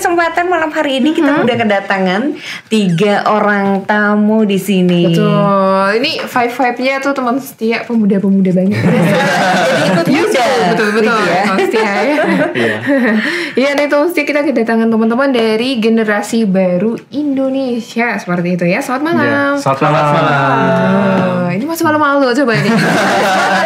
kesempatan malam hari ini kita udah kedatangan 3 orang tamu di sini. Betul. Ini vibe-nya tuh teman setia pemuda-pemuda banget. Jadi ikut muda. Betul. Ya. Teman setia ya. Iya nih teman setia, kita kedatangan teman-teman dari generasi baru Indonesia seperti itu ya. Selamat malam. Selamat malam. Ini masih malu-malu coba ini.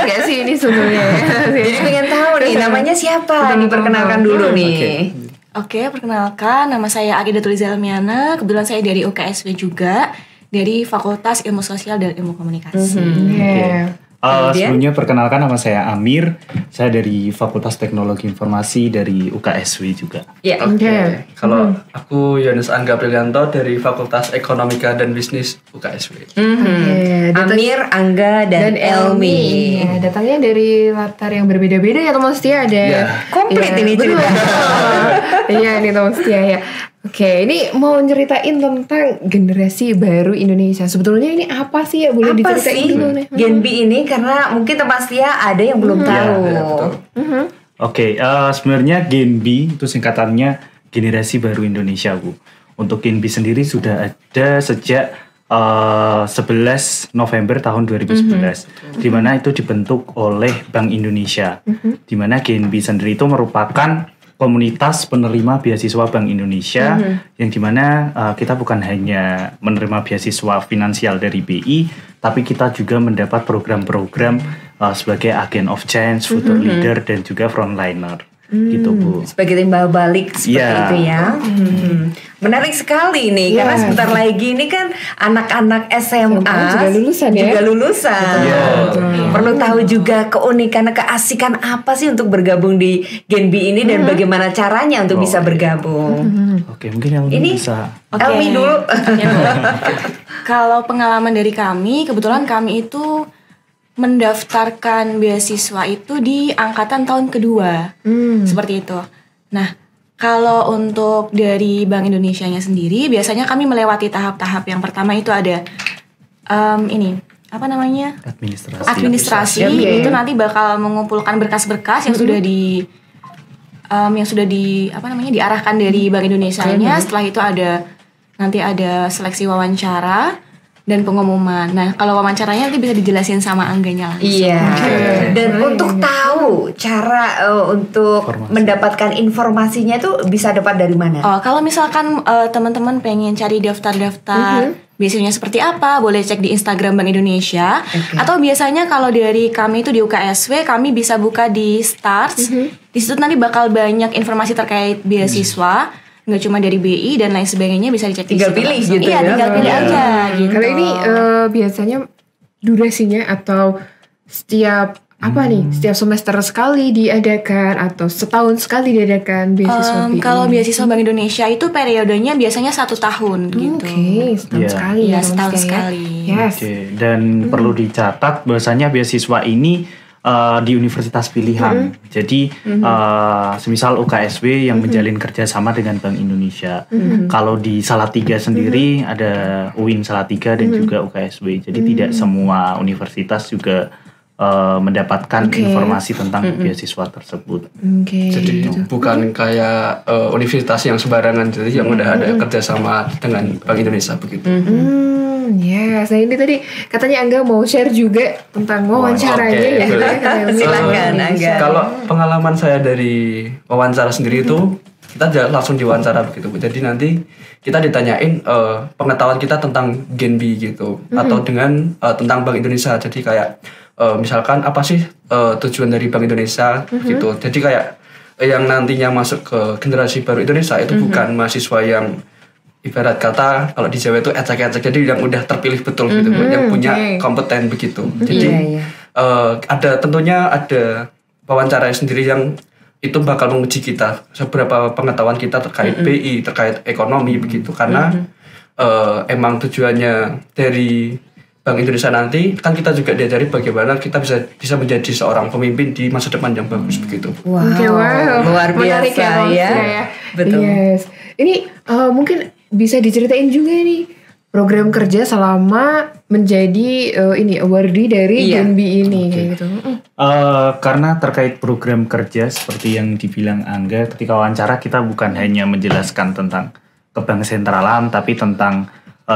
Gak sih ini sebenarnya. Jadi pengen tahu nih namanya siapa? Betul, Diperkenalkan dulu nih. Oke, perkenalkan, nama saya Agida Tuliza Elmiana. Kebetulan saya dari UKSW juga, dari Fakultas Ilmu Sosial dan Ilmu Komunikasi. Sebelumnya perkenalkan, nama saya Amir. Saya dari Fakultas Teknologi Informasi dari UKSW juga. Ya. Oke. Kalau aku Yunus Angga Brilianto dari Fakultas Ekonomika dan Bisnis UKSW. Amir, Angga, dan Elmi. Ya, datangnya dari latar yang berbeda-beda ya teman setia. Ada komplit ini cerita. Iya ini teman setia ya. Oke, ini mau nyeritain tentang generasi baru Indonesia. Sebetulnya ini apa sih ya? Boleh Apa diceritain sih dulu nih. Gen B ini? Karena mungkin teman setia ada yang belum tahu. Oke, sebenarnya Gen B itu singkatannya Generasi Baru Indonesia, Bu. Untuk Gen B sendiri sudah ada sejak 11 November tahun 2011, di mana itu dibentuk oleh Bank Indonesia. Di mana Gen B sendiri itu merupakan komunitas penerima beasiswa Bank Indonesia, yang dimana kita bukan hanya menerima beasiswa finansial dari BI, tapi kita juga mendapat program-program sebagai agent of change, future leader, dan juga frontliner. Gitu Bu. Sebagai timbal balik seperti itu ya. Menarik sekali nih, karena sebentar lagi ini kan anak-anak SMA juga lulusan ya. Juga lulusan. Perlu tahu juga keunikan, keasikan apa sih untuk bergabung di Gen B ini dan bagaimana caranya untuk bisa bergabung. Oke, mungkin yang Ini bisa. Elmi dulu. Kalau pengalaman dari kami, kebetulan kami itu mendaftarkan beasiswa itu di angkatan tahun kedua, seperti itu. Nah, kalau untuk dari Bank Indonesianya sendiri, biasanya kami melewati tahap-tahap yang pertama itu ada administrasi. Itu nanti bakal mengumpulkan berkas-berkas yang sudah diarahkan dari Bank Indonesianya. Setelah itu nanti ada seleksi wawancara dan pengumuman. Nah, kalau wawancaranya nanti bisa dijelasin sama Angganya langsung. Iya. Dan untuk tahu cara untuk mendapatkan informasinya itu bisa dapat dari mana? Kalau misalkan teman-teman pengen cari daftar-daftar biasanya seperti apa, boleh cek di Instagram Bank Indonesia. Atau biasanya kalau dari kami itu di UKSW, kami bisa buka di Stars. Di situ nanti bakal banyak informasi terkait beasiswa. Nggak cuma dari BI dan lain sebagainya, bisa dicek. Tinggal pilih gitu ya. Iya, tinggal pilih aja gitu. Kalau ini biasanya durasinya atau setiap setiap semester sekali diadakan atau setahun sekali diadakan beasiswa BI? Kalau beasiswa Bank Indonesia itu periodenya biasanya 1 tahun gitu. Oke, setahun sekali ya. Setahun sekali. Yes. Oke, dan perlu dicatat bahwasanya beasiswa ini di universitas pilihan. Jadi semisal UKSW yang menjalin kerjasama dengan Bank Indonesia. Kalau di Salatiga sendiri ada UIN Salatiga dan juga UKSW. Jadi tidak semua universitas juga mendapatkan informasi tentang beasiswa tersebut. Jadi bukan kayak universitas yang sembarangan, jadi yang udah ada kerjasama dengan Bank Indonesia begitu. Ya, saya ini tadi katanya Angga mau share juga tentang wawancaranya Silakan Angga. Kalau pengalaman saya dari wawancara sendiri itu, kita langsung diwawancara begitu. Jadi nanti kita ditanyain pengetahuan kita tentang Gen B gitu, atau dengan tentang Bank Indonesia. Jadi kayak misalkan apa sih tujuan dari Bank Indonesia gitu. Jadi kayak yang nantinya masuk ke generasi baru Indonesia itu bukan mahasiswa yang ibarat kata kalau di Jawa itu ecek-ecek, jadi yang udah terpilih betul gitu, yang punya kompeten begitu. Jadi tentunya ada wawancara sendiri yang itu bakal menguji kita seberapa pengetahuan kita terkait BI, terkait ekonomi begitu. Karena emang tujuannya dari Bank Indonesia nanti kan kita juga diajari bagaimana kita bisa menjadi seorang pemimpin di masa depan yang bagus begitu. Wow, luar biasa ya. Betul. Yes. Ini mungkin bisa diceritain juga nih program kerja selama menjadi awardee dari Gen B ini kayak gitu. Karena terkait program kerja seperti yang dibilang Angga, ketika wawancara kita bukan hanya menjelaskan tentang kebang sentralan, tapi tentang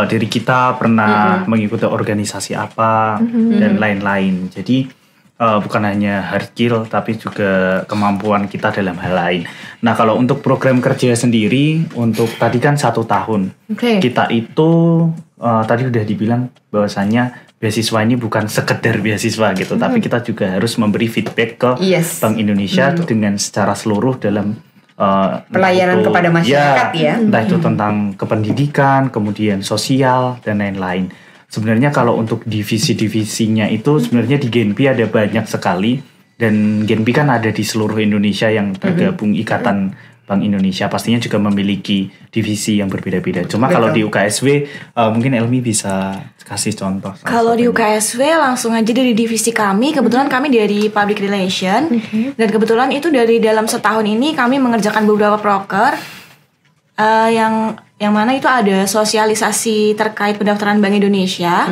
diri kita pernah mengikuti organisasi apa dan lain-lain. Jadi bukan hanya hard skill, tapi juga kemampuan kita dalam hal lain. Nah, kalau untuk program kerja sendiri, untuk tadi kan 1 tahun. Kita itu tadi udah dibilang bahwasannya beasiswa ini bukan sekedar beasiswa gitu, tapi kita juga harus memberi feedback ke Bank Indonesia dengan secara seluruh dalam pelayanan kepada masyarakat ya. Entah itu tentang kependidikan, kemudian sosial dan lain-lain. Sebenarnya kalau untuk divisi-divisinya itu sebenarnya di Genbi ada banyak sekali, dan Genbi kan ada di seluruh Indonesia yang tergabung Ikatan Bank Indonesia, pastinya juga memiliki divisi yang berbeda-beda. Cuma kalau di UKSW mungkin Elmi bisa kasih contoh. Kalau di UKSW langsung aja dari divisi kami, kebetulan kami dari Public Relation, dan kebetulan itu dari dalam setahun ini kami mengerjakan beberapa proker yang mana itu ada sosialisasi terkait pendaftaran Bank Indonesia.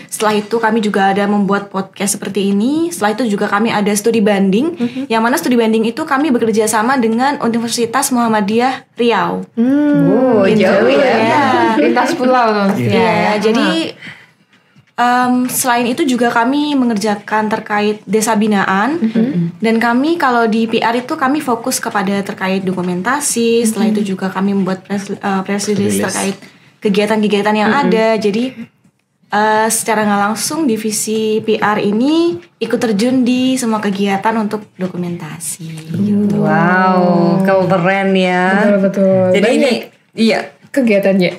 Setelah itu kami juga ada membuat podcast seperti ini. Setelah itu juga kami ada studi banding, yang mana studi banding itu kami bekerja sama dengan Universitas Muhammadiyah Riau. Jauh ya. Lintas pulau tuh. Ya, jadi selain itu juga kami mengerjakan terkait desa binaan, dan kami kalau di PR itu kami fokus kepada terkait dokumentasi. Setelah itu juga kami membuat press release terkait kegiatan-kegiatan yang ada. Jadi secara nggak langsung divisi PR ini ikut terjun di semua kegiatan untuk dokumentasi. Gitu. Wow, keren ya. Betul. Jadi ini kegiatannya.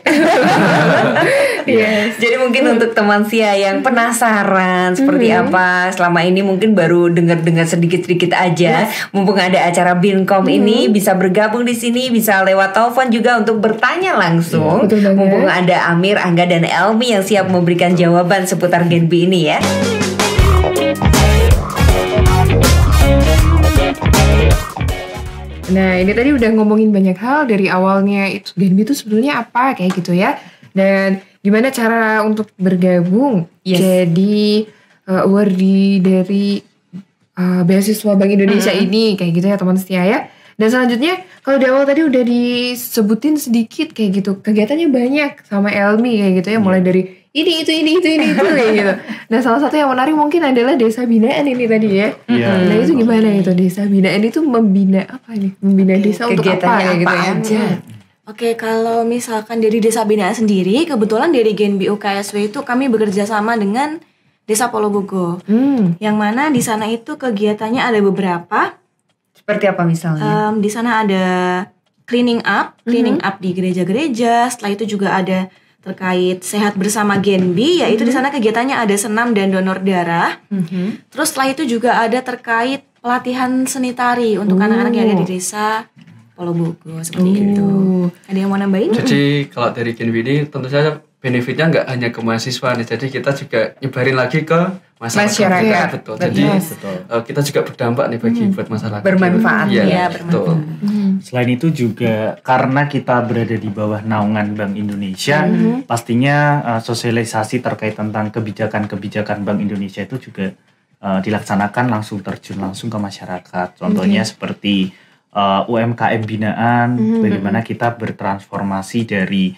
Jadi mungkin untuk teman Sia yang penasaran seperti apa selama ini, mungkin baru dengar-dengar sedikit-sedikit aja. Mumpung ada acara Binkom ini, bisa bergabung di sini, bisa lewat telepon juga untuk bertanya langsung. Mumpung ada Amir, Angga, dan Elmi yang siap memberikan jawaban seputar Genbi ini ya. Nah, ini tadi udah ngomongin banyak hal dari awalnya itu Genbi itu sebenarnya apa kayak gitu ya. Dan gimana cara untuk bergabung jadi awardee dari beasiswa Bank Indonesia ini kayak gitu ya teman setia ya. Dan selanjutnya kalau di awal tadi udah disebutin sedikit kayak gitu, kegiatannya banyak sama Elmi kayak gitu ya, mulai dari ini itu kayak gitu. Nah, salah satu yang menarik mungkin adalah desa binaan ini tadi ya. Nah, itu gimana itu desa binaan itu membina apa nih? Membina desa untuk apa kayak gitu ya. Oke, kalau misalkan dari desa binaan sendiri, kebetulan dari Genbi UKSW itu kami bekerja sama dengan Desa Polobogo. Yang mana di sana itu kegiatannya ada beberapa. Seperti apa misalnya? Di sana ada cleaning up di gereja-gereja. Setelah itu juga ada terkait sehat bersama Genbi, yaitu di sana kegiatannya ada senam dan donor darah. Terus setelah itu juga ada terkait pelatihan seni tari untuk anak-anak yang ada di desa Polobogo seperti itu. Ada yang mau nambahin? Jadi kalau dari Genbi ini tentu saja benefitnya nggak hanya ke mahasiswa nih, jadi kita juga nyebarin lagi ke masyarakat. Betul. Jadi kita juga berdampak nih bagi buat masyarakat. Bermanfaat. Iya, betul. Selain itu juga karena kita berada di bawah naungan Bank Indonesia, pastinya sosialisasi terkait tentang kebijakan-kebijakan Bank Indonesia itu juga dilaksanakan terjun langsung ke masyarakat. Contohnya seperti UMKM binaan, bagaimana kita bertransformasi dari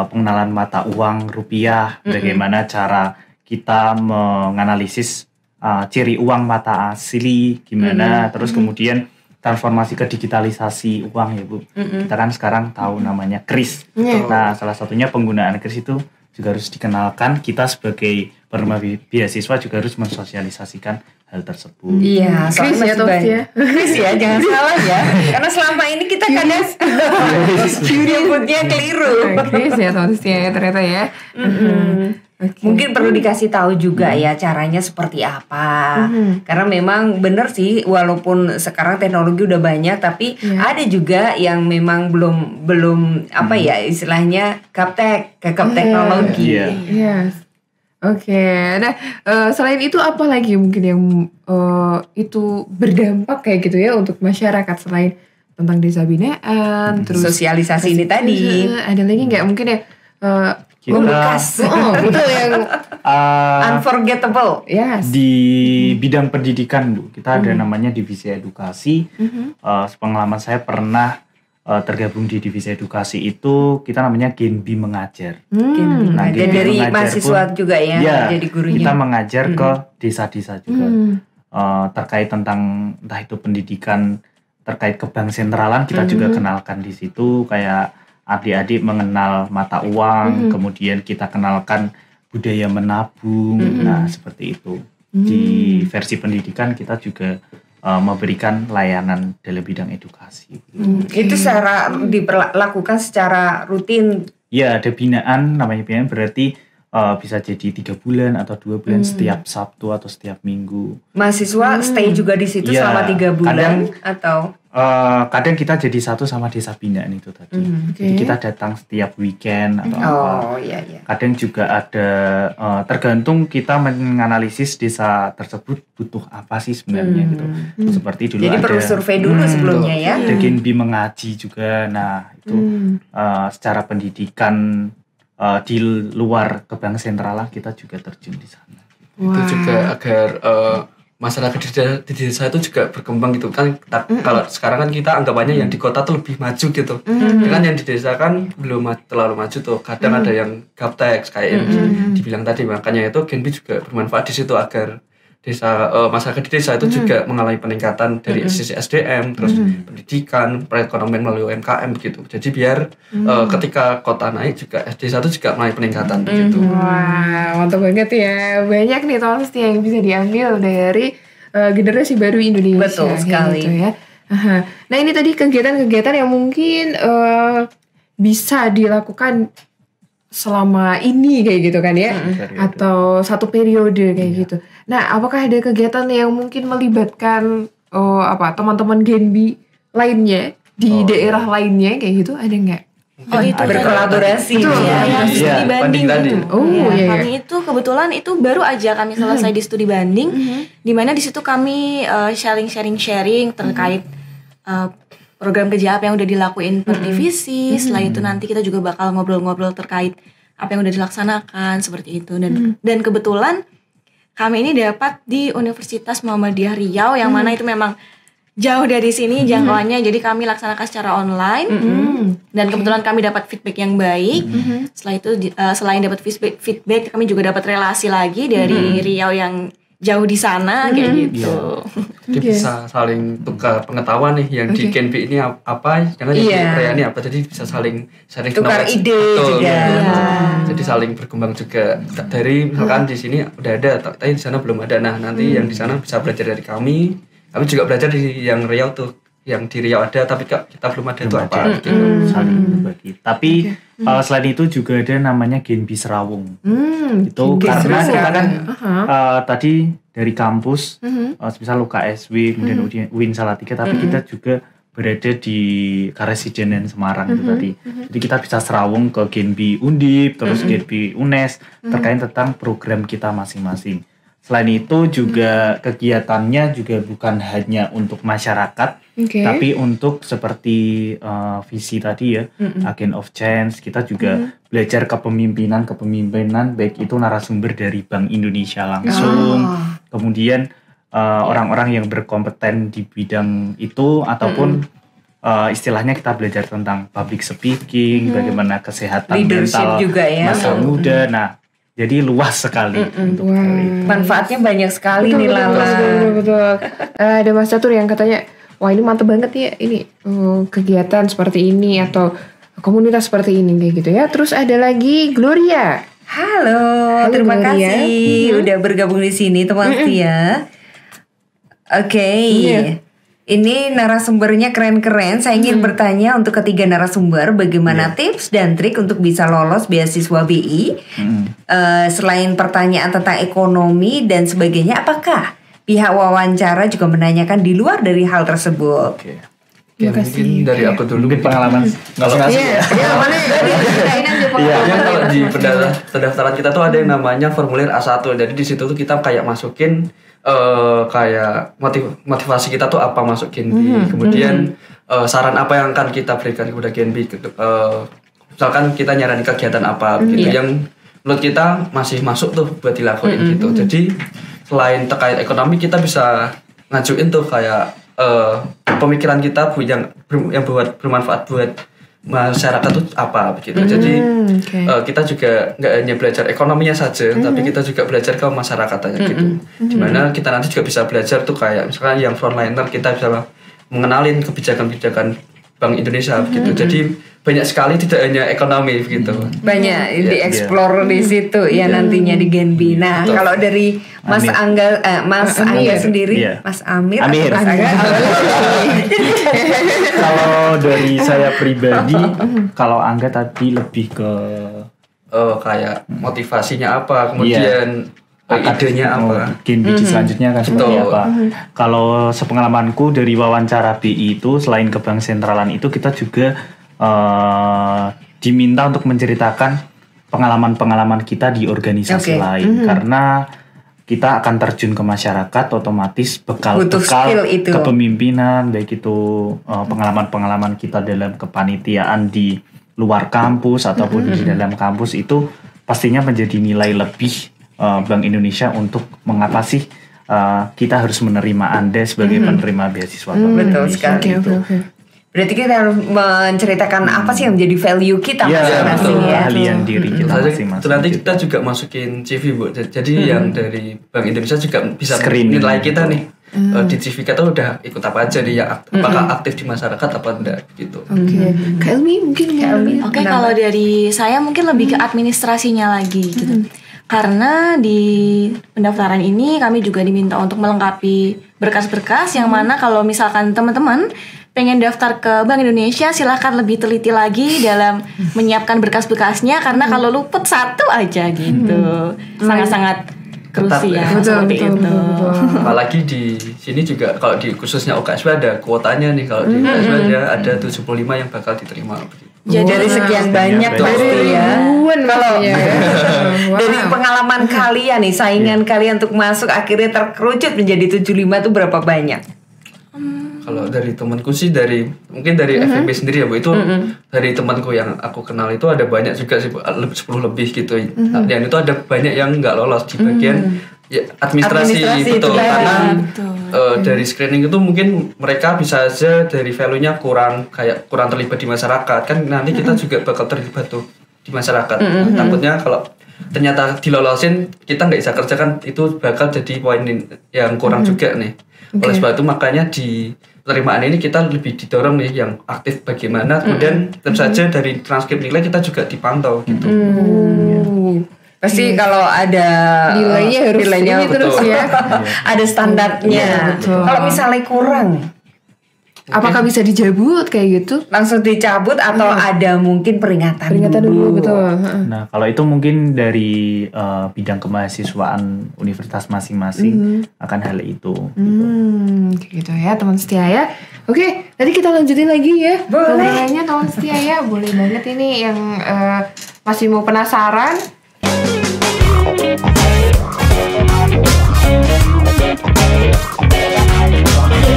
pengenalan mata uang rupiah, bagaimana cara kita menganalisis ciri uang mata asli, gimana, terus kemudian transformasi ke digitalisasi uang ya Bu. Kita kan sekarang tahu namanya KRIS. Nah, salah satunya penggunaan KRIS itu juga harus dikenalkan. Kita sebagai penerima beasiswa juga harus mensosialisasikan hal tersebut. Iya, soalnya masih banyak. Kris ya, jangan salah ya. Karena selama ini kita kadang nyebutnya keliru. Kris ya ya ternyata ya. Mungkin perlu dikasih tahu juga ya caranya seperti apa. Karena memang benar sih, walaupun sekarang teknologi udah banyak, tapi ada juga yang memang belum apa ya istilahnya gaptek teknologi. Oke, nah selain itu apa lagi mungkin yang itu berdampak kayak gitu ya untuk masyarakat selain tentang desa binaan, terus sosialisasi ini tadi. Ada lagi nggak mungkin ya Kita Membekas. Betul yang Unforgettable. yes. di bidang pendidikan Bu, kita ada namanya divisi edukasi. Pengalaman saya pernah tergabung di divisi edukasi itu, kita namanya Genbi Mengajar. Nah, Dan Genbi dari Mengajar mahasiswa juga ya, jadi gurunya. kita mengajar ke desa-desa juga terkait tentang entah itu pendidikan terkait ke bank sentralan, kita juga kenalkan di situ, kayak adik-adik mengenal mata uang, kemudian kita kenalkan budaya menabung. Nah, seperti itu. Di versi pendidikan kita juga memberikan layanan dalam bidang edukasi. Itu dilakukan secara rutin. Ya, ada binaan, namanya binaan berarti bisa jadi 3 bulan atau 2 bulan setiap Sabtu atau setiap Minggu. Mahasiswa stay juga di situ Ya, selama 3 bulan kadang- atau Kadang kita jadi satu sama desa binaan itu tadi. Jadi kita datang setiap weekend atau apa. iya. Kadang juga ada tergantung kita menganalisis desa tersebut butuh apa sih sebenarnya gitu. Seperti dulu Jadi ada perlu survei dulu sebelumnya ya. ada Genbi mengaji juga. Nah, itu secara pendidikan di luar ke bank sentralan kita juga terjun di sana. Itu juga agar masyarakat di desa itu juga berkembang gitu kan. Kalau sekarang kan kita anggapannya yang di kota tuh lebih maju gitu. Dengan yang di desa kan belum terlalu maju tuh. Kadang ada yang gaptek kayak yang dibilang tadi. Makanya itu Genbi juga bermanfaat di situ agar desa masyarakat di desa itu juga mengalami peningkatan dari sisi SDM, terus pendidikan, perekonomian melalui UMKM begitu. Jadi biar ketika kota naik juga desa itu juga mengalami peningkatan begitu. Wah, mantap banget ya. Banyak nih pasti yang bisa diambil dari generasi baru Indonesia. Betul kayak sekali. gitu ya. Aha. Nah, ini tadi kegiatan-kegiatan yang mungkin bisa dilakukan selama ini kayak gitu kan ya, atau satu periode kayak gitu. Nah, apakah ada kegiatan yang mungkin melibatkan teman-teman Genbi lainnya di daerah lainnya kayak gitu, ada nggak? Oh itu Berkolaborasi Betul. ya. yang Iya, studi banding banding tadi. itu. Oh, Ya, iya. kami itu kebetulan itu baru aja kami selesai di studi banding, di mana di situ kami sharing terkait program kerja apa yang udah dilakuin per divisi. Setelah itu nanti kita juga bakal ngobrol-ngobrol terkait apa yang udah dilaksanakan seperti itu. Dan kebetulan kami ini dapat di Universitas Muhammadiyah Riau yang mana itu memang jauh dari sini jangkauannya, jadi kami laksanakan secara online. Dan kebetulan kami dapat feedback yang baik. Setelah itu selain dapat feedback kami juga dapat relasi lagi dari Riau yang jauh di sana kayak gitu. Jadi bisa saling tukar pengetahuan nih yang di Genbi ini apa, jangan yang di Rea ini apa, jadi bisa saling Tukar knowledge. ide Betul, juga. gitu. Iya. Jadi saling berkembang juga dari misalkan di sini udah ada tapi di sana belum ada. Nah, nanti yang di sana bisa belajar dari kami juga belajar di yang Riau tuh, yang di Riau ada tapi kita belum ada itu apa gitu. Saling berbagi. Tapi selain itu juga ada namanya Genbi Serawung. Itu karena kita kan tadi dari kampus, misal UKSW, kemudian UIN Salatiga, tapi kita juga berada di Karesidenan Semarang itu tadi. Jadi kita bisa serawung ke Genbi Undip, terus Genbi UNES terkait tentang program kita masing-masing. Selain itu juga kegiatannya juga bukan hanya untuk masyarakat, tapi untuk seperti visi tadi ya, agent of change, kita juga belajar kepemimpinan baik itu narasumber dari Bank Indonesia langsung, kemudian orang-orang yang berkompeten di bidang itu ataupun istilahnya kita belajar tentang public speaking, bagaimana kesehatan Leadership mental juga ya. masa muda. Nah, jadi luas sekali untuk kali itu. Manfaatnya banyak sekali nih Lala. Betul. Ada Mas Catur yang katanya, wah ini mantep banget ya ini kegiatan seperti ini atau komunitas seperti ini kayak gitu ya. Terus ada lagi Gloria. Halo, terima Gloria. kasih udah bergabung di sini teman setia. Oke. Ini narasumbernya keren-keren. Saya ingin bertanya untuk ketiga narasumber, bagaimana tips dan trik untuk bisa lolos beasiswa BI? Selain pertanyaan tentang ekonomi dan sebagainya, apakah pihak wawancara juga menanyakan di luar dari hal tersebut? Oke, mungkin dari aku dulu. Mungkin pengalaman masing-masing ya. Mana Iya, kalau di pendaftaran kita tuh ada yang namanya formulir A1. Jadi di situ tuh kita kayak masukin kayak motivasi kita tuh apa masuk Genbi. Kemudian saran apa yang akan kita berikan kepada Genbi. misalkan kita nyaranin kegiatan apa gitu yang menurut kita masih masuk tuh buat dilakuin gitu. Jadi selain terkait ekonomi kita bisa ngajuin tuh kayak pemikiran kita yang buat bermanfaat buat masyarakat tuh apa begitu. Jadi kita juga nggak hanya belajar ekonominya saja, tapi kita juga belajar ke masyarakatnya gitu. Dimana kita nanti juga bisa belajar tuh kayak misalkan yang frontliner kita bisa mengenalin kebijakan-kebijakan Bank Indonesia begitu. Jadi banyak sekali tidak hanya ekonomi begitu. Banyak dieksplor di situ ya nantinya di Genbi. Nah, kalau dari Mas Angga sendiri, Mas Amir. Amir. Mas Angga. Kalau dari saya pribadi, kalau Angga tadi lebih ke kayak motivasinya apa, kemudian idenya apa, Genbi selanjutnya akan seperti apa. Kalau sepengalamanku dari wawancara BI itu, selain ke bank sentralan itu, kita juga diminta untuk menceritakan pengalaman-pengalaman kita di organisasi lain, karena kita akan terjun ke masyarakat, otomatis bekal-bekal kepemimpinan, baik itu pengalaman-pengalaman kita dalam kepanitiaan di luar kampus ataupun di dalam kampus, itu pastinya menjadi nilai lebih Bank Indonesia untuk mengapa sih kita harus menerima Anda sebagai penerima beasiswa Bank Betul Indonesia sekali. gitu. Berarti kita harus menceritakan apa sih yang menjadi value kita masing-masing ya. Keahlian diri kita masing-masing. Nanti kita juga masukin CV Bu. Jadi yang dari Bank Indonesia juga bisa nilai kita nih. Di CV kita udah ikut apa aja nih, apakah aktif di masyarakat apa enggak gitu. Kak Elmi mungkin Oke, kalau dari saya mungkin lebih ke administrasinya lagi gitu. Karena di pendaftaran ini kami juga diminta untuk melengkapi berkas-berkas yang mana kalau misalkan teman-teman pengen daftar ke Bank Indonesia, silahkan lebih teliti lagi dalam menyiapkan berkas-berkasnya, karena kalau luput satu aja gitu sangat-sangat krusial seperti itu. Apalagi di sini juga kalau di khususnya UKSW ada kuotanya nih, kalau di UKSW ada 75 yang bakal diterima. Jadi dari sekian banyak pasti ya. Kalau dari pengalaman kalian nih, saingan kalian untuk masuk akhirnya terkerucut menjadi 75 itu berapa banyak? Kalau dari temanku sih mungkin dari FEB sendiri ya Bu, itu dari temanku yang aku kenal itu ada banyak juga sih Bu, 10 lebih gitu. Dan itu ada banyak yang nggak lolos di bagian administrasi betul, karena dari screening itu mungkin mereka bisa aja dari value-nya kurang terlibat di masyarakat. Kan nanti kita juga bakal terlibat tuh di masyarakat. Takutnya kalau ternyata dilolosin kita nggak bisa kerja, kan itu bakal jadi poin yang kurang juga nih. Oleh sebab itu makanya di penerimaan ini kita lebih didorong nih yang aktif bagaimana, kemudian tentu saja dari transkrip nilai kita juga dipantau gitu. Pasti kalau ada nilainya terus ya. Ada standarnya. Kalau misalnya kurang, apakah bisa dicabut kayak gitu? Langsung dicabut atau ada mungkin peringatan dulu? Betul. Nah, kalau itu mungkin dari bidang kemahasiswaan universitas masing-masing akan hal itu. Gitu ya teman setia ya. Oke, nanti kita lanjutin lagi ya. Boleh. Teman setia ya, boleh banget ini yang masih mau penasaran.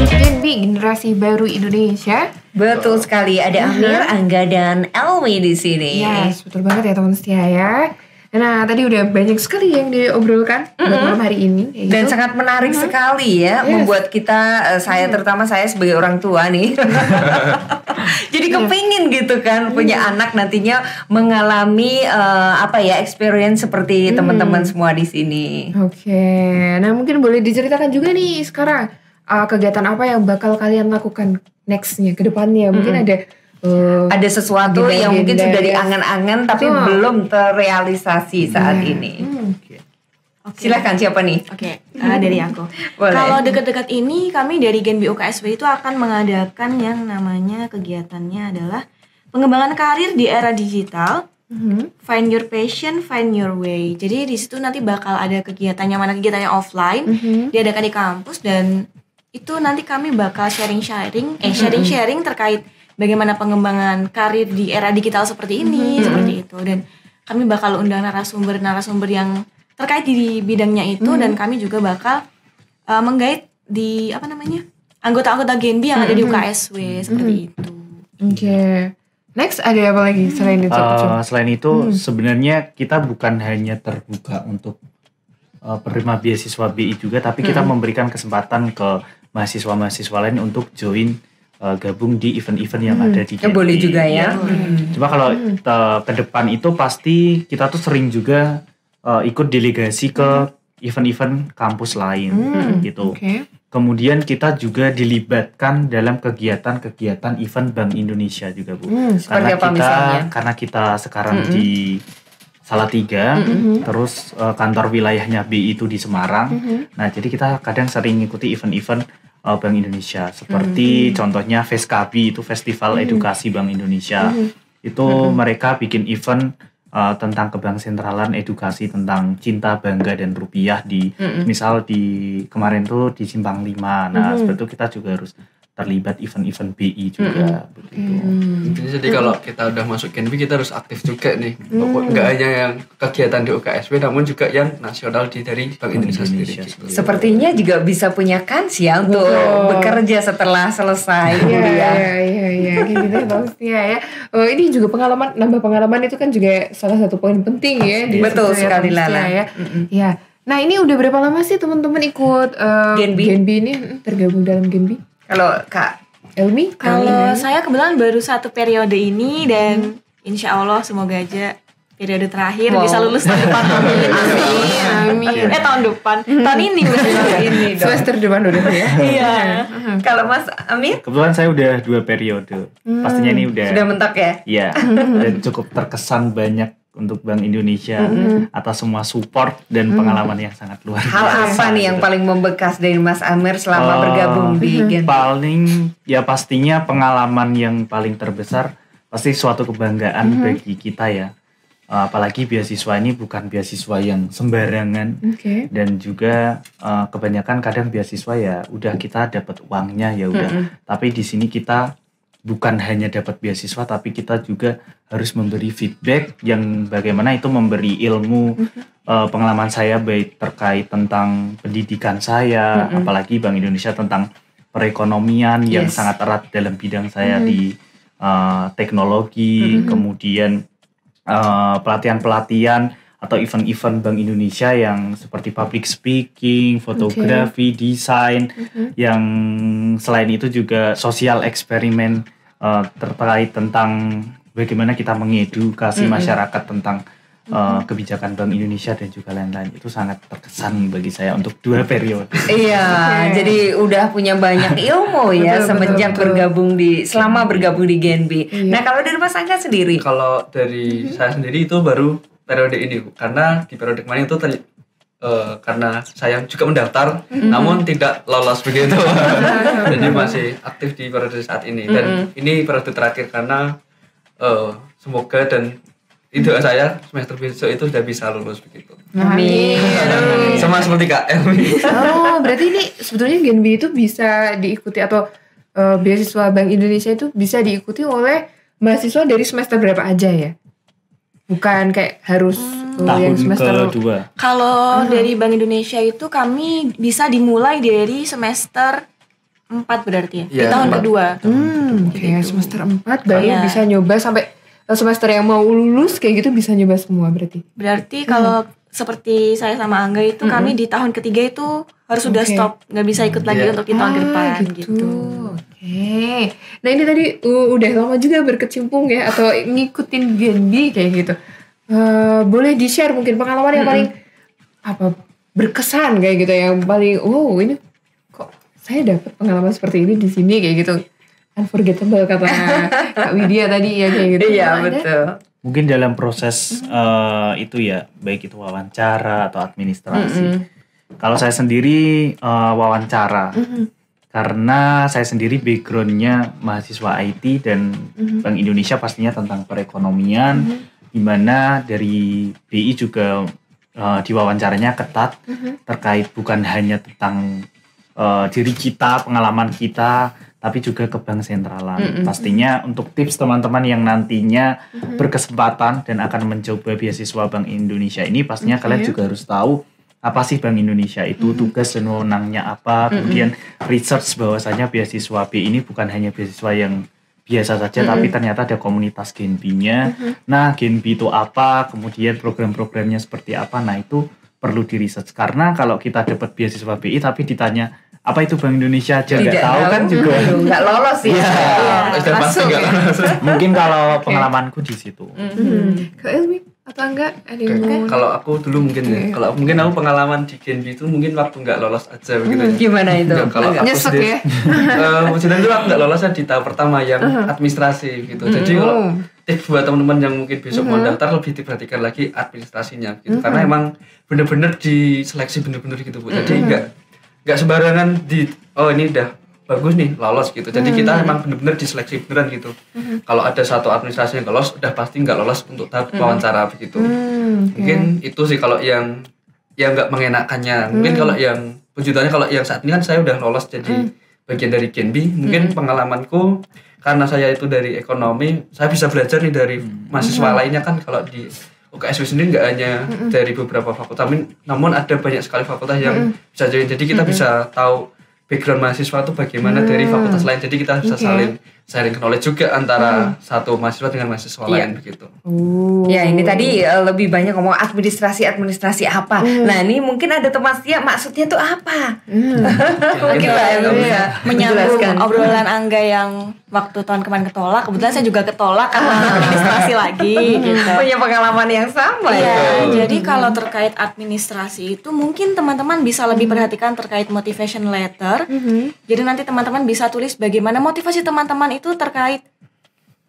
Genbi generasi baru Indonesia. Betul sekali, ada Amir, Angga dan Elmi di sini. Yes, betul banget ya teman setia ya. Nah, tadi udah banyak sekali yang diobrolkan buat malam hari ini. Dan sangat menarik sekali ya, membuat kita, terutama saya sebagai orang tua nih, jadi kepingin gitu kan punya anak nantinya mengalami experience seperti teman-teman semua di sini. Oke, nah mungkin boleh diceritakan juga nih sekarang kegiatan apa yang bakal kalian lakukan nextnya ke depannya. Mungkin ada sesuatu yang mungkin sudah diangan-angan tapi belum terrealisasi saat ini. Silakan, siapa nih? Oke, dari aku. Kalau dekat-dekat ini kami dari Genbi UKSW itu akan mengadakan yang namanya kegiatannya adalah pengembangan karir di era digital. Find your passion, find your way. Jadi di situ nanti bakal ada kegiatannya, mana kegiatannya offline, diadakan di kampus, dan itu nanti kami bakal sharing-sharing terkait bagaimana pengembangan karir di era digital seperti ini, seperti itu. Dan kami bakal undang narasumber yang terkait di bidangnya itu, dan kami juga bakal menggait di anggota-anggota Genbi yang ada di UKSW seperti itu. Oke. Next ada apa lagi selain itu? Selain itu sebenarnya kita bukan hanya terbuka untuk penerima beasiswa BI juga, tapi kita memberikan kesempatan ke mahasiswa-mahasiswa lain untuk join gabung di event-event yang ada di GNB. Boleh juga ya. Cuma kalau ke depan itu pasti kita tuh sering juga ikut delegasi ke event-event kampus lain gitu. Kemudian kita juga dilibatkan dalam kegiatan-kegiatan event Bank Indonesia juga, Bu. Karena kita sekarang di Salatiga, terus kantor wilayahnya BI itu di Semarang. Nah, jadi kita kadang sering ngikuti event-event Bank Indonesia seperti contohnya FESKABI, itu Festival Edukasi Bank Indonesia. Itu mereka bikin event tentang kebang sentralan edukasi tentang cinta, bangga dan rupiah di misal di kemarin tuh di Simpang 5. Nah, seperti itu kita juga harus terlibat event-event BI juga begitu. Intinya jadi kalau kita udah masuk GNB kita harus aktif juga nih. Nggak hanya yang kegiatan di UKSW namun juga yang nasional dari Bank Indonesia sendiri. Gitu. Sepertinya juga bisa punya kans ya untuk bekerja setelah selesai kuliah. Iya, kayak gitu pastinya ya. Ini juga nambah pengalaman itu kan juga salah satu poin penting ya. Betul sekali Lala. Ya. Ya. Nah, ini udah berapa lama sih teman-teman ikut GNB ini tergabung dalam GNB? Kalau Kak Elmi? Kalau saya kebetulan baru 1 periode ini dan insya Allah semoga aja periode terakhir bisa lulus tahun depan. Amin. Tahun depan. Tahun ini ini semester depan udah ya. Iya. Kalau Mas Amir? Kebetulan saya udah 2 periode. Pastinya ini sudah mentok ya? Iya. Dan cukup terkesan banyak untuk Bank Indonesia atas semua support dan pengalaman yang sangat luar biasa. Hal apa nih yang paling membekas dari Mas Amir selama bergabung di GNB? Paling ya pastinya pengalaman yang paling terbesar pasti suatu kebanggaan bagi kita ya. Apalagi beasiswa ini bukan beasiswa yang sembarangan dan juga kebanyakan kadang beasiswa ya udah kita dapat uangnya ya udah. Tapi di sini kita bukan hanya dapat beasiswa tapi kita juga harus memberi feedback yang bagaimana itu memberi ilmu pengalaman saya baik terkait tentang pendidikan saya apalagi Bank Indonesia tentang perekonomian yang sangat erat dalam bidang saya di teknologi kemudian pelatihan-pelatihan atau event-event Bank Indonesia yang seperti public speaking, fotografi, desain yang selain itu juga sosial eksperimen terkait tentang bagaimana kita mengedukasi masyarakat tentang kebijakan Bank Indonesia dan juga lain-lain. Itu sangat terkesan bagi saya untuk 2 periode. Iya, jadi udah punya banyak ilmu ya semenjak selama bergabung di GNB. Nah, kalau dari Mas Angga sendiri? Kalau dari saya sendiri itu baru periode ini, karena di periode kemarin itu karena saya juga mendaftar namun tidak lolos begitu. Jadi masih aktif di periode saat ini dan ini periode terakhir karena semoga dan ide saya semester besok itu sudah bisa lulus begitu. Amin. Sama seperti Kak Elmi. Oh, berarti ini sebetulnya GNB itu bisa diikuti atau beasiswa Bank Indonesia itu bisa diikuti oleh mahasiswa dari semester berapa aja ya? Bukan kayak harus tahun semester kedua. Kalau dari Bank Indonesia itu kami bisa dimulai dari semester 4 berarti ya, di tahun kedua. Kayak semester 4 baru bisa nyoba sampai semester yang mau lulus kayak gitu bisa nyoba semua berarti. Berarti kalau seperti saya sama Angga itu kami di tahun ketiga itu harus sudah stop, nggak bisa ikut lagi untuk di tahun ke depan gitu. Oke. Nah ini tadi udah lama juga berkecimpung ya atau ngikutin GNB kayak gitu. Boleh di-share mungkin pengalaman yang paling berkesan kayak gitu, yang paling ini kok saya dapat pengalaman seperti ini di sini kayak gitu. Unforgettable kata Kak Widya tadi ya kayak gitu. Iya, betul. Mungkin dalam proses itu ya, baik itu wawancara atau administrasi. Kalau saya sendiri wawancara, karena saya sendiri backgroundnya mahasiswa IT dan Bank Indonesia pastinya tentang perekonomian, di mana dari BI juga diwawancaranya ketat terkait bukan hanya tentang diri kita, pengalaman kita, tapi juga ke bank sentralan. Pastinya untuk tips teman-teman yang nantinya berkesempatan dan akan mencoba beasiswa Bank Indonesia ini, pastinya kalian juga harus tahu apa sih Bank Indonesia itu, tugas dan wewenangnya apa, kemudian research bahwasanya beasiswa B ini bukan hanya beasiswa yang biasa saja, tapi ternyata ada komunitas Genbi-nya. Nah, Genbi itu apa, kemudian program-programnya seperti apa, nah itu perlu di-research. Karena kalau kita dapat beasiswa BI tapi ditanya, apa itu Bank Indonesia aja nggak tahu kan juga. Nggak lolos ya. Sudah pasti nggak lolos. Mungkin kalau pengalamanku di situ. Kak Elmi atau enggak ada yang mau? Kalau aku dulu mungkin ya, kalau mungkin aku pengalaman di Genbi itu mungkin waktu nggak lolos aja begitu. Gimana itu? Enggak, kalau aku Nyesek sendiri, ya? maksudnya itu aku nggak lolosnya di tahap pertama yang administrasi gitu. Jadi kalau tips buat teman-teman yang mungkin besok mau daftar lebih diperhatikan lagi administrasinya gitu. Karena emang bener-bener diseleksi bener-bener gitu Bu. Jadi nggak sembarangan oh ini udah bagus nih lolos gitu. Jadi kita emang bener-bener diseleksi beneran gitu. Kalau ada satu administrasi yang lolos, udah pasti nggak lolos untuk tahap wawancara begitu. Mungkin itu sih kalau yang nggak mengenakannya. Mungkin kalau yang pujutannya, kalau yang saat ini kan saya udah lolos jadi bagian dari Genbi. Mungkin pengalamanku karena saya itu dari ekonomi, saya bisa belajar nih dari mahasiswa lainnya kan. Kalau di UKSW sendiri nggak hanya dari beberapa fakultas, namun ada banyak sekali fakultas yang bisa jadi kita bisa tahu background mahasiswa itu bagaimana dari fakultas lain, jadi kita bisa saling sharing knowledge juga antara satu mahasiswa dengan mahasiswa lain begitu. Ya ini tadi lebih banyak ngomong administrasi apa. Nah ini mungkin ada teman Sia maksudnya tuh apa? Mungkin Mbak Elmi bisa Menyambung menjelaskan. obrolan Angga yang waktu tahun kemarin ketolak, kebetulan saya juga ketolak karena administrasi lagi gitu. Punya pengalaman yang sama ya. Iya, jadi kalau terkait administrasi itu mungkin teman-teman bisa lebih perhatikan terkait motivation letter. Jadi nanti teman-teman bisa tulis bagaimana motivasi teman-teman itu terkait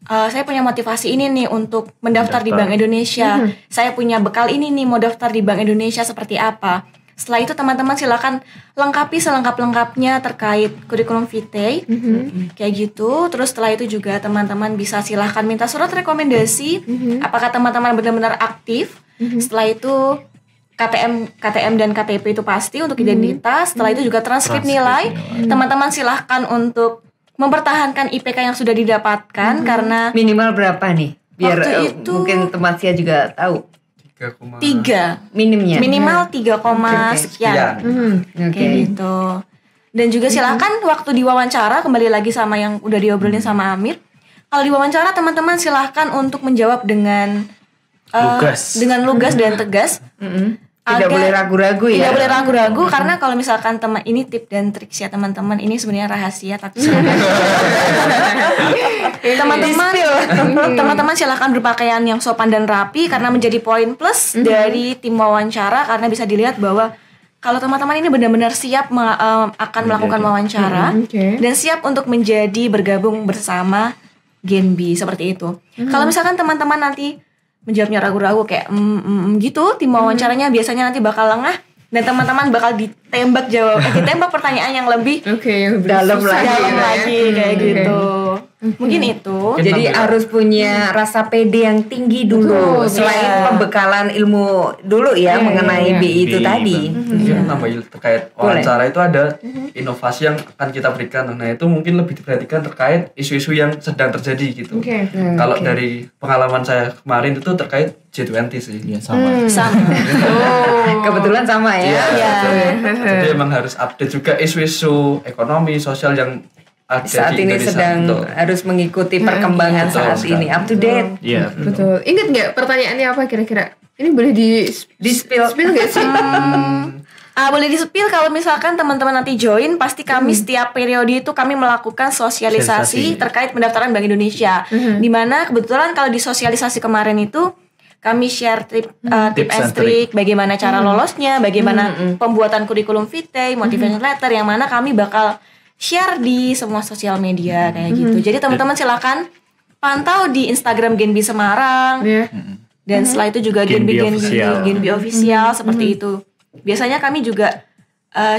saya punya motivasi ini nih untuk mendaftar di Bank Indonesia. Saya punya bekal ini nih mau daftar di Bank Indonesia seperti apa. Setelah itu teman-teman silakan lengkapi selengkap-lengkapnya terkait kurikulum vitae, kayak gitu. Terus setelah itu juga teman-teman bisa silahkan minta surat rekomendasi, apakah teman-teman benar-benar aktif. Setelah itu KTM dan KTP itu pasti untuk identitas. Setelah itu juga transkrip nilai. Teman-teman silahkan untuk mempertahankan IPK yang sudah didapatkan karena Minimal berapa nih? Biar Waktu itu- mungkin teman Sia juga tahu 3 minimnya. minimal 3, sekian. Oke. Kayak gitu. Dan juga silakan waktu diwawancara kembali lagi sama yang udah diobrolin sama Amit. Kalau diwawancara teman-teman silahkan untuk menjawab dengan lugas dan tegas. Tidak boleh ragu-ragu ya. Tidak boleh ragu-ragu karena kalau misalkan teman ini tip dan trik ya teman-teman, ini sebenarnya rahasia tapi teman-teman silahkan berpakaian yang sopan dan rapi karena menjadi poin plus dari tim wawancara, karena bisa dilihat bahwa kalau teman-teman ini benar-benar siap akan melakukan wawancara dan siap untuk bergabung bersama Genbi seperti itu. Kalau misalkan teman-teman nanti menjawabnya ragu-ragu kayak gitu, tim wawancaranya biasanya nanti bakal lengah dan teman-teman bakal ditembak pertanyaan yang lebih dalam lagi kayak gitu. Mungkin itu. Jadi harus punya rasa pede yang tinggi dulu. Selain pembekalan ilmu dulu ya mengenai BI itu tadi. Mungkin nambahin terkait wawancara itu ada inovasi yang akan kita berikan. Nah itu mungkin lebih diperhatikan terkait isu-isu yang sedang terjadi gitu. Kalau dari pengalaman saya kemarin itu terkait G20 sih. Iya sama. Kebetulan sama ya. Iya. Jadi emang harus update juga isu-isu ekonomi, sosial yang ada Saat di ini Indonesia. sedang Betul. harus mengikuti perkembangan Betul saat sekali. ini, up to date. Iya. Betul. Ingat nggak pertanyaannya apa kira-kira? Ini boleh Di-spill. nggak sih? Boleh di-spill kalau misalkan teman-teman nanti join, pasti kami setiap periode itu kami melakukan sosialisasi terkait pendaftaran Bank Indonesia. Dimana kebetulan kalau di sosialisasi kemarin itu kami share tip and trick, bagaimana cara lolosnya, bagaimana pembuatan kurikulum vitae, motivation letter, yang mana kami bakal share di semua sosial media kayak gitu. Jadi teman-teman silakan pantau di Instagram Genbi Semarang. Dan setelah itu juga Genbi official. Genbi official seperti itu. Biasanya kami juga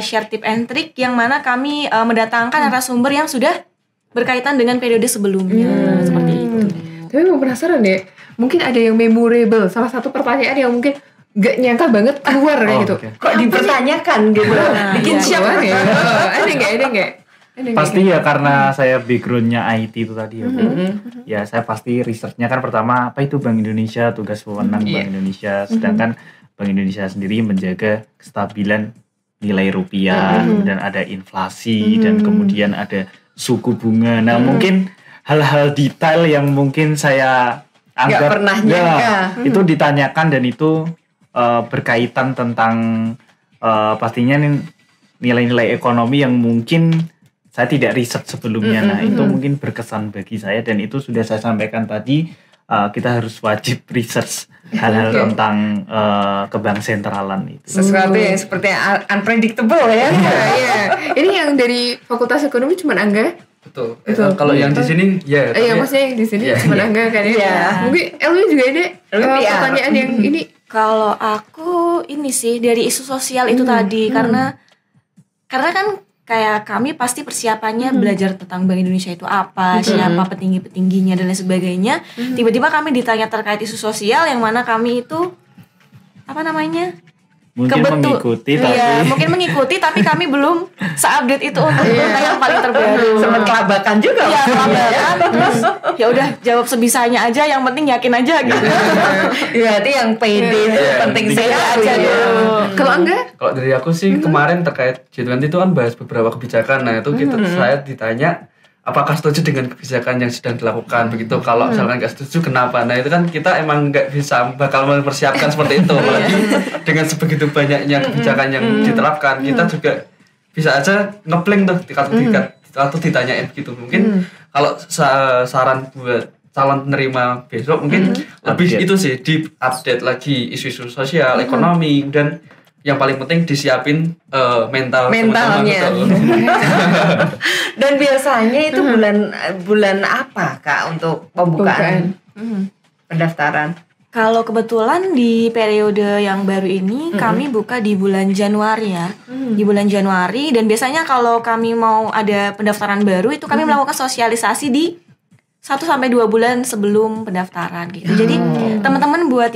share tip and trick yang mana kami mendatangkan narasumber yang sudah berkaitan dengan periode sebelumnya seperti itu. Tapi mau penasaran deh, mungkin ada yang memorable, salah satu pertanyaan yang mungkin gak nyangka banget keluar kayak gitu. Kok dipertanyakan gitu? Bikin Iya, siap. keluar ya? Ada nggak? Pasti ya karena saya backgroundnya IT itu tadi ya Bu. Ya saya pasti researchnya kan pertama apa itu Bank Indonesia, tugas wewenang Bank Indonesia. Sedangkan Bank Indonesia sendiri menjaga kestabilan nilai rupiah dan ada inflasi dan kemudian ada suku bunga. Nah mungkin hal-hal detail yang mungkin saya anggap pernah nyangka. Itu ditanyakan dan itu berkaitan tentang pastinya nilai-nilai ekonomi yang mungkin saya tidak riset sebelumnya. Nah, itu mungkin berkesan bagi saya dan itu sudah saya sampaikan tadi, kita harus wajib research hal-hal tentang kebank sentralan itu. Sesuatu yang seperti unpredictable ya. Iya. Ini yang dari Fakultas Ekonomi cuma Angga. Betul. Kalau yang di sini ya. Iya, maksudnya yang di sini cuma Angga kan ya. Iya. Mungkin Elwi juga ada pertanyaan yang ini. Kalau aku ini sih dari isu sosial itu tadi karena kan kayak kami pasti persiapannya belajar tentang Bank Indonesia itu apa, siapa petinggi-petingginya dan lain sebagainya. Tiba-tiba kami ditanya terkait isu sosial yang mana kami itu apa namanya? Mungkin mengikuti iya, mungkin mengikuti tapi kami belum se-update itu untuk berita yang paling terbaru. Sempat kelabakan juga. Iya, kelabakan. Terus ya udah jawab sebisanya aja, yang penting yakin aja gitu. Berarti yang pede itu penting Saya sekali aja ya. dulu. Kalau Angga? Kalau dari aku sih kemarin terkait G20 itu kan bahas beberapa kebijakan. Nah itu saya ditanya apakah setuju dengan kebijakan yang sedang dilakukan begitu. Kalau misalkan nggak setuju kenapa? Nah itu kan kita emang nggak bisa bakal mempersiapkan seperti itu. Apalagi dengan sebegitu banyaknya kebijakan yang diterapkan, kita juga bisa aja ngeblank tuh waktu ditanyain gitu. Mungkin kalau saran buat calon penerima besok mungkin lebih itu sih di-update lagi isu-isu sosial, ekonomi, dan yang paling penting disiapin mentalnya. Dan biasanya itu bulan apa Kak untuk pembukaan pendaftaran? Kalau kebetulan di periode yang baru ini kami buka di bulan Januari ya. Di bulan Januari, dan biasanya kalau kami mau ada pendaftaran baru itu kami melakukan sosialisasi di 1-2 bulan sebelum pendaftaran gitu. Jadi teman-teman buat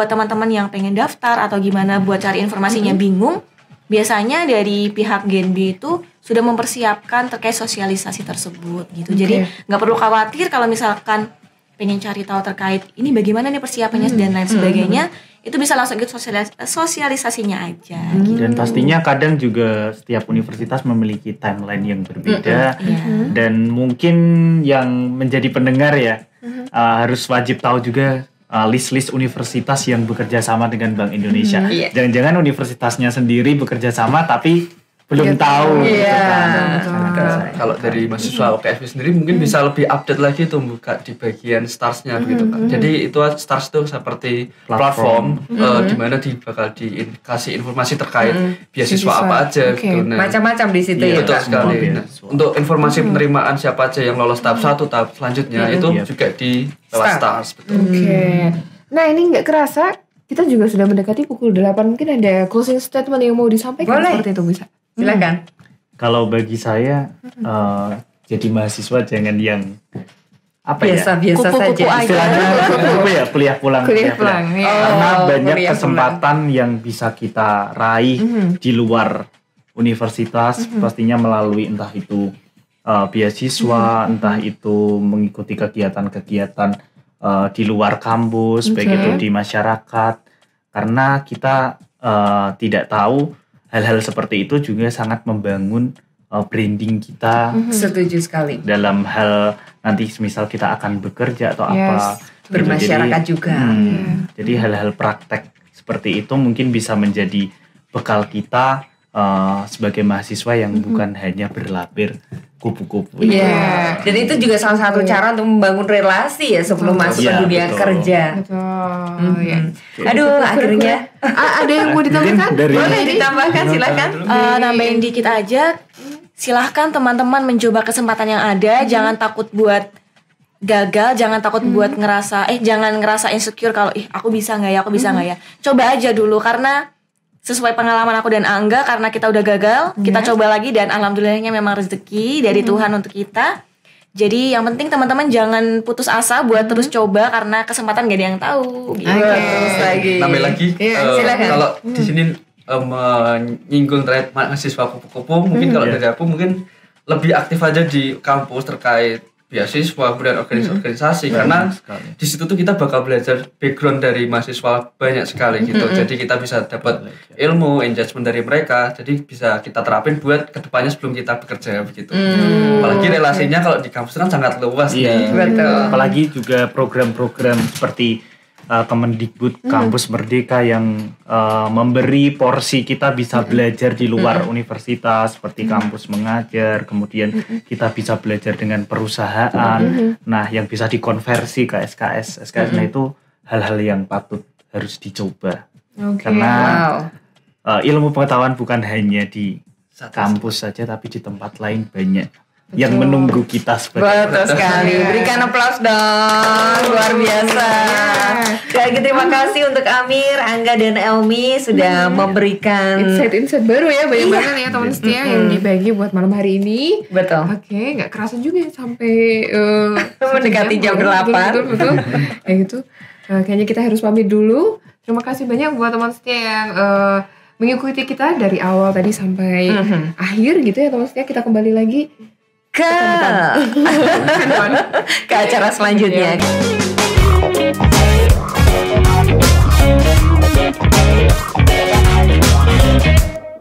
teman-teman yang pengen daftar atau gimana buat cari informasinya bingung, biasanya dari pihak Genbi itu sudah mempersiapkan terkait sosialisasi tersebut gitu. Jadi nggak perlu khawatir kalau misalkan pengen cari tahu terkait ini bagaimana nih persiapannya dan lain sebagainya, itu bisa langsung ikut sosialisasinya aja gitu. Dan pastinya kadang juga setiap universitas memiliki timeline yang berbeda dan mungkin yang menjadi pendengar ya harus wajib tahu juga list-list universitas yang bekerja sama dengan Bank Indonesia. Jangan-jangan universitasnya sendiri bekerja sama tapi belum tahu gitu kan. Kalau dari mahasiswa UKSW sendiri mungkin bisa lebih update lagi tuh buka di bagian stars-nya begitu kan. Jadi itu stars itu seperti platform di mana bakal dikasih informasi terkait beasiswa apa aja gitu. Nah, macam-macam di situ ya. Betul sekali. Nah, untuk informasi penerimaan siapa aja yang lolos tahap 1, tahap selanjutnya itu juga di lewat stars. Betul. Nah ini nggak kerasa kita juga sudah mendekati pukul 8. Mungkin ada closing statement yang mau disampaikan. Boleh. Seperti itu bisa. Silakan. Kalau bagi saya jadi mahasiswa jangan yang biasa-biasa saja. Istilahnya kuliah pulang. Karena banyak kesempatan yang bisa kita raih di luar universitas, pastinya melalui entah itu beasiswa, entah itu mengikuti kegiatan-kegiatan di luar kampus, baik itu di masyarakat. Karena kita tidak tahu hal-hal seperti itu juga sangat membangun branding kita. Setuju sekali. Dalam hal nanti misal kita akan bekerja atau apa. Bermasyarakat juga. Jadi hal-hal praktek seperti itu mungkin bisa menjadi bekal kita sebagai mahasiswa yang bukan hanya berlabir kupu-kupu. Iya. Dan itu juga salah satu cara untuk membangun relasi ya sebelum masuk ke dunia kerja. Aduh, akhirnya ada yang mau ditambahkan? Boleh ditambahkan, silakan. Nambahin dikit aja. Silahkan teman-teman mencoba kesempatan yang ada. Jangan takut buat gagal, jangan takut buat jangan ngerasa insecure kalau aku bisa nggak ya, Coba aja dulu, karena sesuai pengalaman aku dan Angga, karena kita udah gagal, kita coba lagi dan alhamdulillahnya memang rezeki dari Tuhan untuk kita. Jadi yang penting teman-teman jangan putus asa buat terus coba, karena kesempatan gak ada yang tahu. Gitu. Nambah lagi, kalau di sini menyinggung terkait mahasiswa kupu-kupu, mungkin kalau dari aku mungkin lebih aktif aja di kampus terkait beasiswa, kemudian organisasi karena di situ tuh kita bakal belajar background dari mahasiswa banyak sekali gitu. Jadi kita bisa dapat ilmu, engagement dari mereka. Jadi bisa kita terapin buat kedepannya sebelum kita bekerja begitu. Apalagi relasinya kalau di kampus kan sangat luas nih. Betul. Apalagi juga program-program seperti Kemendikbud Kampus Merdeka yang memberi porsi kita bisa belajar di luar universitas seperti kampus mengajar, kemudian kita bisa belajar dengan perusahaan, nah yang bisa dikonversi ke SKS. Nah itu hal-hal yang patut harus dicoba. Karena ilmu pengetahuan bukan hanya di kampus saja tapi di tempat lain banyak yang menunggu kita sebagai betul sekali. Berikan aplaus dong, luar biasa. Sekali lagi terima kasih untuk Amir, Angga dan Elmi sudah memberikan insight baru ya, banyak banget ya teman setia yang dibagi buat malam hari ini. Betul. Oke, nggak kerasa juga ya sampai mendekati jam 8. Betul. Kayak gitu. Kayaknya kita harus pamit dulu. Terima kasih banyak buat teman setia yang mengikuti kita dari awal tadi sampai akhir gitu ya teman setia. Kita kembali lagi ke acara selanjutnya.